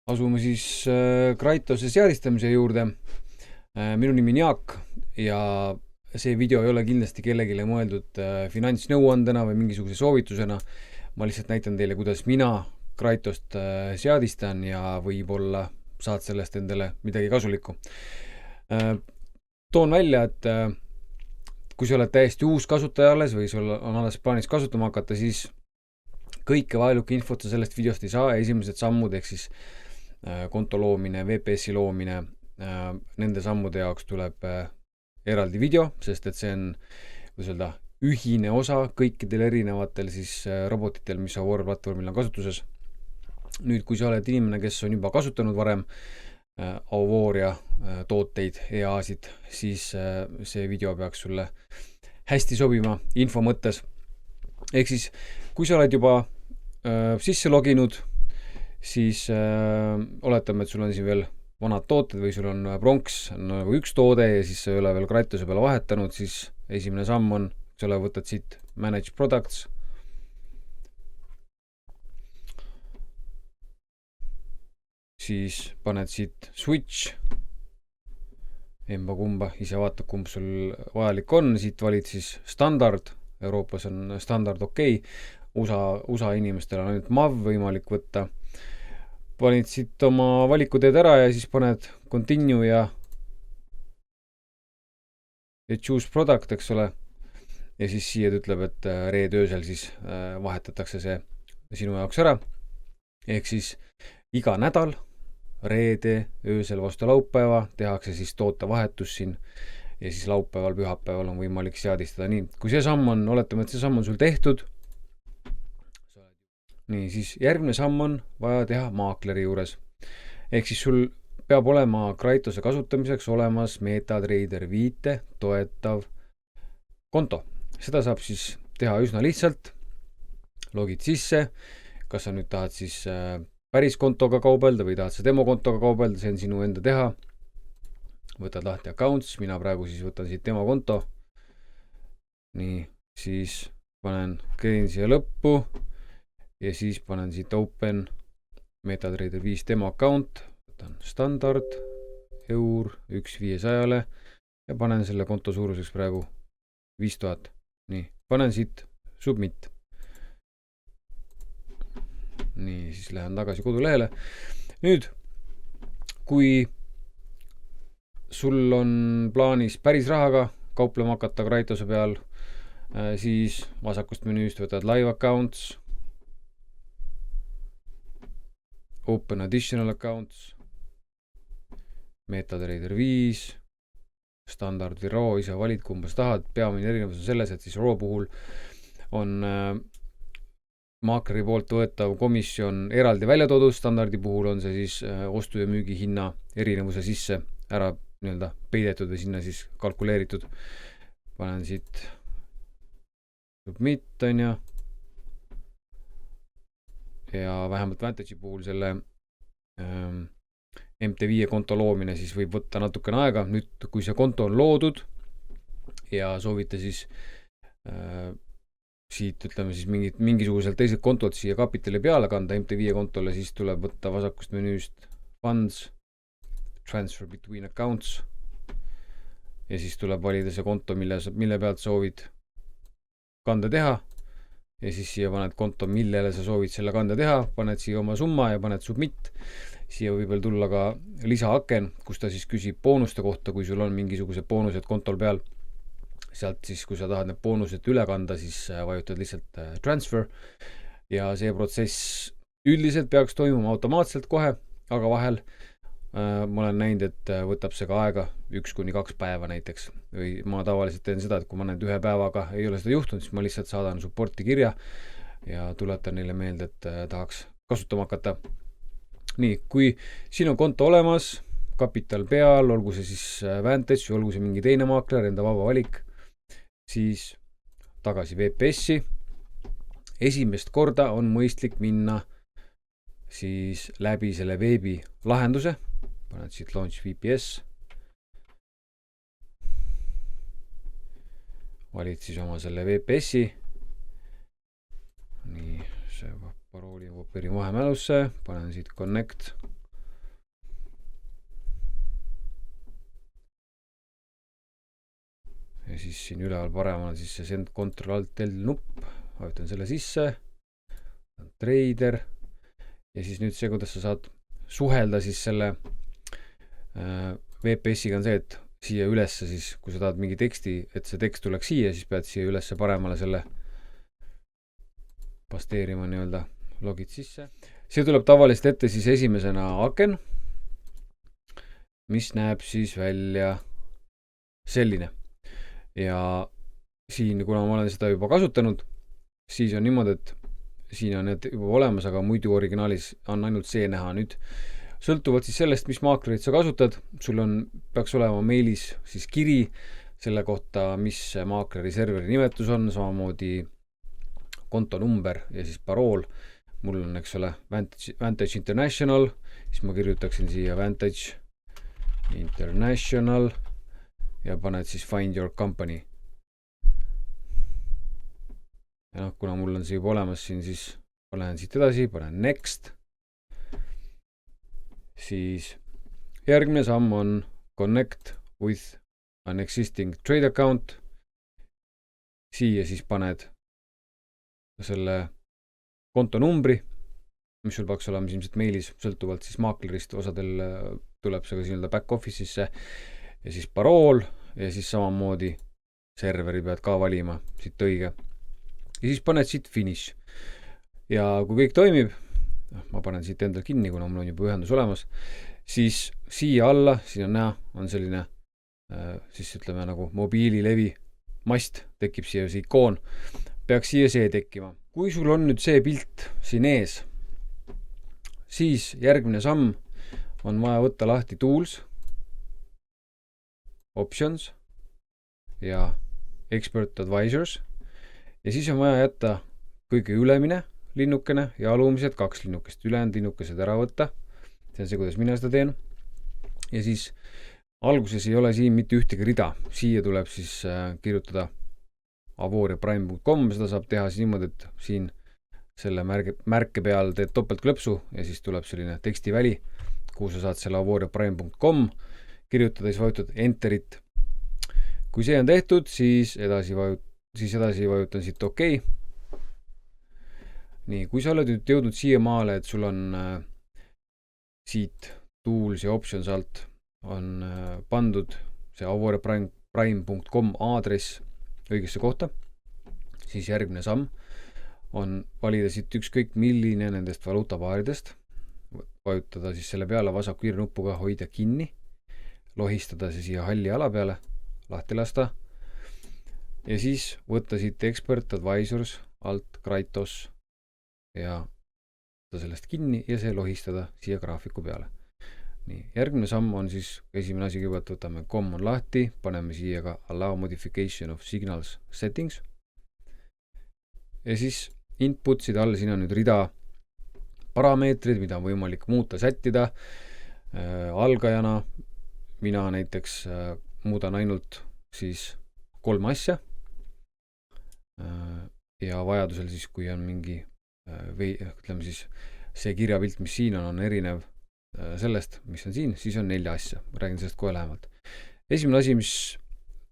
Asume siis Kraitose seadistamise juurde. Minu nimi on Jaak ja see video ei ole kindlasti kellegile mõeldud finantsnõuandena või mingisuguse soovitusena. Ma lihtsalt näitan teile, kuidas mina Kraitost seadistan ja võib-olla saad sellest endale midagi kasulikku. Toon välja, et kui sa oled täiesti uus kasutaja alles või sul on alles plaanis kasutama hakata, siis kõike vajalikku infot sa sellest videost ei saa. Esimesed sammud ehk siis konto loomine, VPS-i loomine, nende sammude jaoks tuleb eraldi video, sest et see on ühine osa kõikidel erinevatel siis robotitel, mis Avora platvormil on kasutuses. Nüüd, kui sa oled inimene, kes on juba kasutanud varem Avora tooteid, EA-sid, siis see video peaks sulle hästi sobima info mõttes. Ehk siis, kui sa oled juba sisse loginud, siis oletame, et sul on siin veel vanad tooted või sul on pronks nagu üks toode ja siis sa ei ole veel Kraitose peale vahetanud, siis esimene samm on, sa võtad siit Manage Products. Siis paned siit Switch. Emba-kumba, ise vaata, kumb sul vajalik on. Siit valid siis standard. Euroopas on standard okei. USA inimestel on ainult MAV võimalik võtta. Panid siit oma valikuteed ära ja siis paned continue ja choose product, eks ole. Ja siis siia ütleb, et reede öösel siis vahetatakse see sinu jaoks ära. Ehk siis iga nädal reede öösel vastu laupäeva tehakse siis toote vahetus siin ja siis laupäeval, pühapäeval on võimalik seadistada. Nii, kui see samm on, oletame, et see samm on sul tehtud. Nii, siis järgmine samm on vaja teha maakleri juures. Ehk siis sul peab olema Kraitose kasutamiseks olemas MetaTrader 5 toetav konto. Seda saab siis teha üsna lihtsalt. Logid sisse, kas sa nüüd tahad siis päris kontoga kaubelda või tahad sa demokontoga kaubelda, see on sinu enda teha. Võtad lahti accounts, mina praegu siis võtan siit demokonto. Nii, siis käin siia lõppu. Ja siis panen siit open MetaTrader 5 demo account, võtan standard, eur 1,500 ja panen selle konto suuruseks praegu 5000. Nii, panen siit submit. Nii, siis lähen tagasi kodulehele. Nüüd, kui sul on plaanis päris rahaga kauplema hakata Kraitose peal, siis vasakust menüüst võtad live accounts, open additional accounts, MetaTrader 5, standard või RAW, ise valid kumba sa tahad. Peamine erinevus on selles, et siis RAW puhul on maakleri poolt võetav komisjon eraldi välja toodud, standardi puhul on see siis ostu- ja müügi hinna erinevuse sisse ära peidetud või sinna siis kalkuleeritud. Panen siit submit, on ja vähemalt Vantage'i puhul selle MT5 konto loomine siis võib võtta natukene aega. Nüüd, kui see konto on loodud ja soovite siis siit ütleme siis mingisuguselt teiselt kontot siia kapitali peale kanda MT5 kontole, siis tuleb võtta vasakust menüüst funds, transfer between accounts ja siis tuleb valida see konto, mille pealt soovid kanda teha. Ja siis siia paned konto, millele sa soovid selle kande teha, paned siia oma summa ja paned submit. Siia võib veel tulla ka lisaaken, kus ta siis küsib boonuste kohta, kui sul on mingisugused boonused kontol peal. Sealt siis, kui sa tahad need boonused üle kanda, siis vajutad lihtsalt transfer. Ja see protsess üldiselt peaks toimuma automaatselt kohe, aga vahel ma olen näinud, et võtab see ka aega 1-2 päeva näiteks. Või ma tavaliselt teen seda, et kui ma näen ühe päevaga ei ole seda juhtunud, siis ma lihtsalt saadan supporti kirja ja tuletan neile meelde, et tahaks kasutama hakata. Nii, kui siin on konto olemas, kapital peal, olgu see siis Vantage, olgu see mingi teine maakler, enda vaba valik, siis tagasi VPS-i. Esimest korda on mõistlik minna siis läbi selle veebi lahenduse. Paned siit Launch VPS. Valid siis oma selle VPS-i. Nii, see parooli kopeerin vahemälusse. Panen siit Connect. siis siin üleval paremal on siis see Send Ctrl Alt L nupp, vajutan selle sisse, trader ja siis nüüd see, kuidas sa saad suhelda siis selle VPS-iga on see, et siia ülesse siis, kui sa tahad mingi teksti, et see tekst tuleks siia, siis pead siia ülesse paremale selle pasteerima nii-öelda logid sisse. See tuleb tavaliselt ette siis esimesena aken, mis näeb siis välja selline. Ja siin, kuna ma olen seda juba kasutanud, siis on niimoodi, et siin on need juba olemas, aga muidu originaalis on ainult see näha. Nüüd sõltuvalt siis sellest, mis maaklerit sa kasutad, sul peaks olema meilis siis kiri selle kohta, mis maakleri serveri nimetus on, samamoodi kontonumber ja siis parool. Mul on, eks ole, Vantage International, siis ma kirjutaksin siia Vantage International ja paned siis Find Your Company. Ja kuna mul on see juba olemas siin, siis panen siit edasi, panen Next. Siis järgmine samm on Connect with an existing trade account. Siia siis paned selle kontonumbri, mis sul peaks olema ilmselt meilis, sõltuvalt siis maaklerist, osadel tuleb see ka siin back office'isse ja siis parool ja siis samamoodi serveri pead ka valima siit õige. Ja siis paned siit finish. Ja kui kõik toimib, ma panen siit endal kinni, kuna mul on juba ühendus olemas, siis siia alla, siin on näha, on selline siis ütleme nagu mobiililevi mast, tekib siia see ikoon, peaks siia see tekkima. Kui sul on nüüd see pilt siin ees, siis järgmine samm on vaja võtta lahti Tools, Options ja Expert Advisors ja siis on vaja jätta kõige ülemine linnukene ja alumised 2 linnukest, ülejäänud linnukesed ära võtta. See on see, kuidas mina seda teen. Ja siis alguses ei ole siin mitte ühtegi rida. Siia tuleb siis kirjutada avoriaprime.com, seda saab teha siis niimoodi, et siin selle märke peal teed topeltklõpsu ja siis tuleb selline tekstiväli, kuhu sa saad selle avoriaprime.com kirjutada, siis vajutad Enterit. Kui see on tehtud, siis edasi vajutan siit OK. Nii, kui sa oled nüüd jõudnud siia maale, et sul on siit Tools ja Options alt on pandud see avoriaprime.com aadress õigesse kohta, siis järgmine samm on valida siit ükskõik milline nendest valuutapaaridest, vajutada siis selle peale vasaku kiirnuppuga hoida kinni, lohistada see siia halli ala peale, lahti lasta ja siis võtta siit Expert Advisors alt Kratos ja sellest kinni ja see lohistada siia graafiku peale. Nii, järgmine samm on siis esimene asi, kõigepealt võtame COM on lahti, paneme siia ka Allow Modification of Signals Settings ja siis inputside all siin on nüüd rida parameetrid, mida on võimalik muuta, sättida algajana. Mina näiteks muudan ainult siis 3 asja ja vajadusel siis, kui on mingi ütleme siis see kirjapilt, mis siin on erinev sellest, mis on siin, siis on 4 asja. Räägin sellest kohe lähemalt. Esimene asi, mis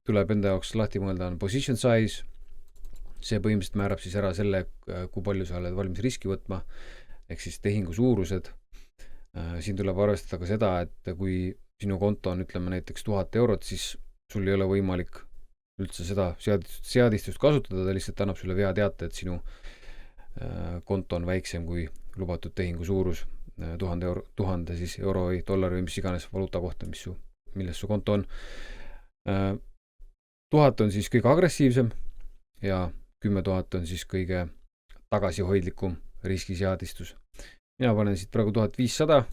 tuleb enda jaoks lahti mõelda, on position size. See põhimõtteliselt määrab siis ära selle, kui palju sa oled valmis riski võtma, ehk siis tehingu suurused. Siin tuleb arvestada ka seda, et kui sinu konto on, ütleme näiteks 1000 eurot, siis sul ei ole võimalik üldse seda seadistust kasutada, ta lihtsalt annab sulle vea teate, et sinu konto on väiksem kui lubatud tehingu suurus 1000 euro või dollari või mis iganes valuuta kohta, milles su konto on. 1000 on siis kõige agressiivsem ja 10 000 on siis kõige tagasihoidlikum riskiseadistus. Mina panen siit praegu 1500,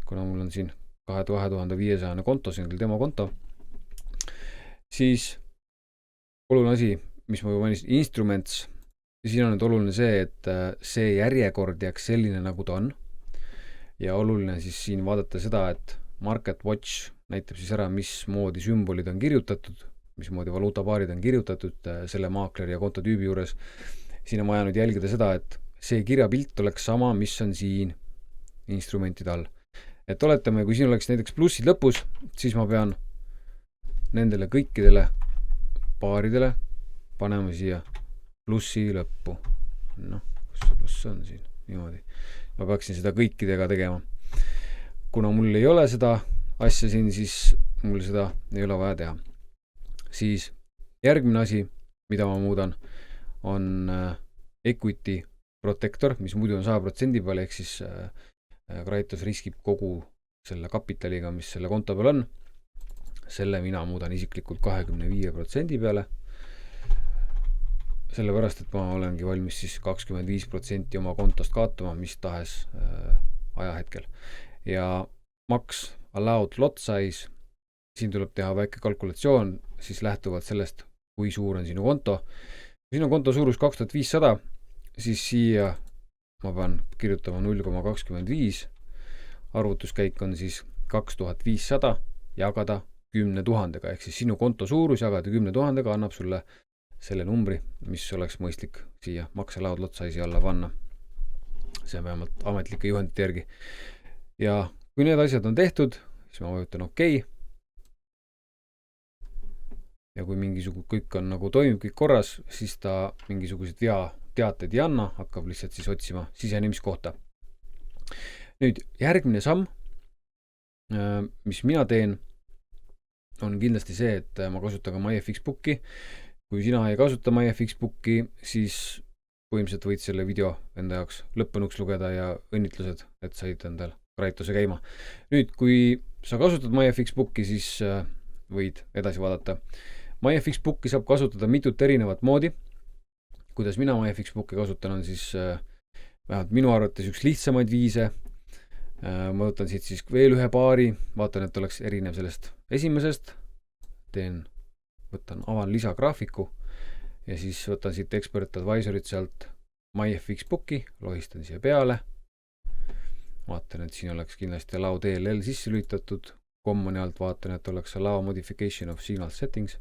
kuna mul on siin 2500 konto, see on küll tema konto. Siis oluline asi, mis ma juba mainisin, instruments. Siin on nüüd oluline see, et see järjekord jääks selline, nagu ta on. Ja oluline siis siin vaadata seda, et Market Watch näitab siis ära, mismoodi sümbolid on kirjutatud, mismoodi valuutapaarid on kirjutatud selle maakleri ja kontotüübi juures. Siin on vaja nüüd jälgida seda, et see kirjapilt oleks sama, mis on siin instrumentide all. Et oletame, kui siin oleks näiteks plussid lõpus, siis ma pean nendele kõikidele paaridele paneme siia plussi lõppu. Kus see pluss on siin? Niimoodi. Ma peaksin seda kõikidega tegema. Kuna mul ei ole seda asja siin, siis mul seda ei ole vaja teha. Siis järgmine asi, mida ma muudan, on equity protector, mis muidu on 100% peal, ehk siis Kratos riskib kogu selle kapitaliga, mis selle konto peal on. Selle mina muudan isiklikult 25% peale. Sellepärast, et ma olengi valmis siis 25% oma kontost kaotama mis tahes ajahetkel. Ja max allowed lot size, siin tuleb teha väike kalkulatsioon, siis lähtuvalt sellest, kui suur on sinu konto. Kui sinu konto suurus 2500, siis siia ma pean kirjutama 0,25. Arvutuskäik on siis 2500 jagada 10 000-ga, ehk siis sinu konto suurus jagada 10 000-ga annab sulle selle numbri, mis oleks mõistlik siia max allowed lot size'i alla panna. See on vähemalt ametlike juhendite järgi. Ja kui need asjad on tehtud, siis ma vajutan OK. Ja kui kõik on nagu toimib kõik korras, siis ta mingisugused teateid ei anna, hakkab lihtsalt siis otsima sisenemiskohta. Nüüd järgmine samm, mis mina teen, on kindlasti see, et ma kasutan ka MyFXbooki. Kui sina ei kasuta MyFXbooki, siis põhimõtteliselt võid selle video enda jaoks lõppenuks lugeda ja õnnitlused, et said endal Kratose käima. Nüüd, kui sa kasutad MyFXbooki, siis võid edasi vaadata. MyFXbooki saab kasutada mitut erinevat moodi. Kuidas mina MyFXbooki kasutan, on siis vähemalt minu arvates üks lihtsamaid viise. Ma võtan siit siis veel ühe paari, vaatan, et oleks erinev sellest esimesest. Võtan lisagraafiku ja siis võtan siit Expert Advisorit sealt MyFXbooki, lohistan siia peale. Vaatan, et siin oleks kindlasti allow DLL sisse lülitatud. Commoni alt vaatan, et oleks allow modification of signal settings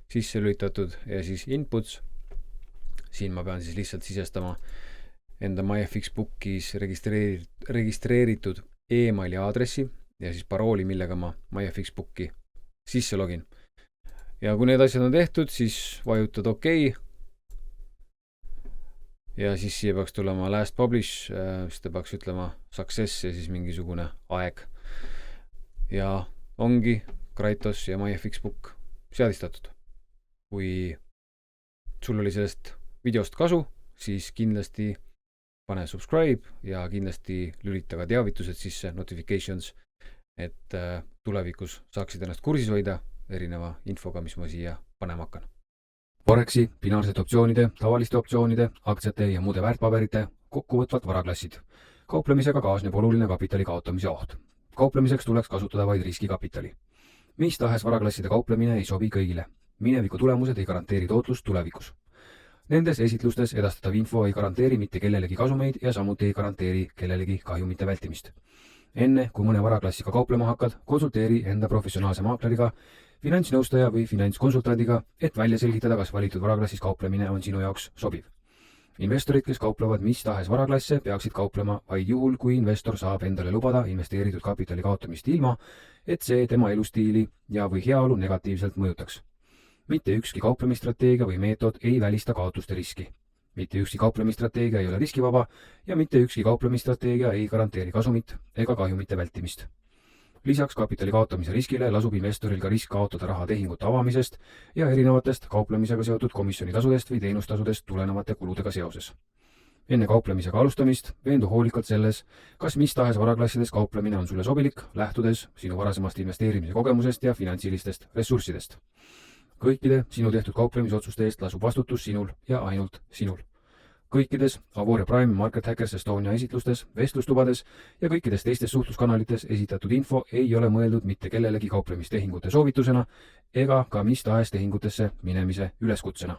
sisse lülitatud ja siis inputs. Siin ma pean siis lihtsalt sisestama enda MyFXbookis registreeritud emaili aadressi ja siis parooli, millega ma MyFXbooki sisse login. Ja kui need asjad on tehtud, siis vajutad OK. Ja siis siia peaks tulema last publish, siis ta peaks ütlema success ja siis mingisugune aeg. Ja ongi Kratos ja MyFXbook seadistatud. Kui sul oli sellest videost kasu, siis kindlasti pane subscribe ja kindlasti lülita ka teavitused sisse, notifications, et tulevikus saaksid ennast kursis hoida erineva infoga, mis ma siia panema hakkan. Forexi, binaarsete optsioonide, tavaliste optsioonide, aktsiate ja muude väärtpaberite kokkuvõtvalt varaklassid. Kauplemisega kaasneb oluline kapitali kaotamise oht. Kauplemiseks tuleks kasutada vaid riskikapitali. Mis tahes varaklasside kauplemine ei sobi kõigile. Mineviku tulemused ei garanteeri tootlust tulevikus. Nendes esitlustes edastatav info ei garanteeri mitte kellelegi kasumeid ja samuti ei garanteeri kellelegi kahjumite vältimist. Enne, kui mõne varaklassiga kauplema hakkad, konsulteeri enda professionaalse maakleriga, finantsnõustaja või finantskonsultandiga, et välja selgitada, kas valitud varaklassis kauplemine on sinu jaoks sobiv. Investorid, kes kauplevad mis tahes varaklasse, peaksid kauplema vaid juhul, kui investor saab endale lubada investeeritud kapitali kaotamist ilma, et see tema elustiili ja või heaolu negatiivselt mõjutaks. Mitte ükski kauplemistrateegia või meetod ei välista kaotuste riski. Mitte ükski kauplemistrateegia ei ole riskivaba ja mitte ükski kauplemistrateegia ei garanteeri kasumit ega kahjumite vältimist. Lisaks kapitali kaotamise riskile lasub investoril ka risk kaotada raha tehingute avamisest ja erinevatest kauplemisega seotud komisjonitasudest või teenustasudest tulenevate kuludega seoses. Enne kauplemisega alustamist veendu hoolikalt selles, kas mis tahes varaklassides kauplemine on sulle sobilik, lähtudes sinu varasemast investeerimise kogemusest ja finantsilistest ressurssidest. Kõikide sinu tehtud kauplemisotsuste eest lasub vastutus sinul ja ainult sinul. Kõikides Avore Prime, Market Hackers Estonia esitlustes, vestlustubades ja kõikides teistes suhtluskanalites esitatud info ei ole mõeldud mitte kellelegi kauplemistehingute soovitusena ega ka mis tahes tehingutesse minemise üleskutsena.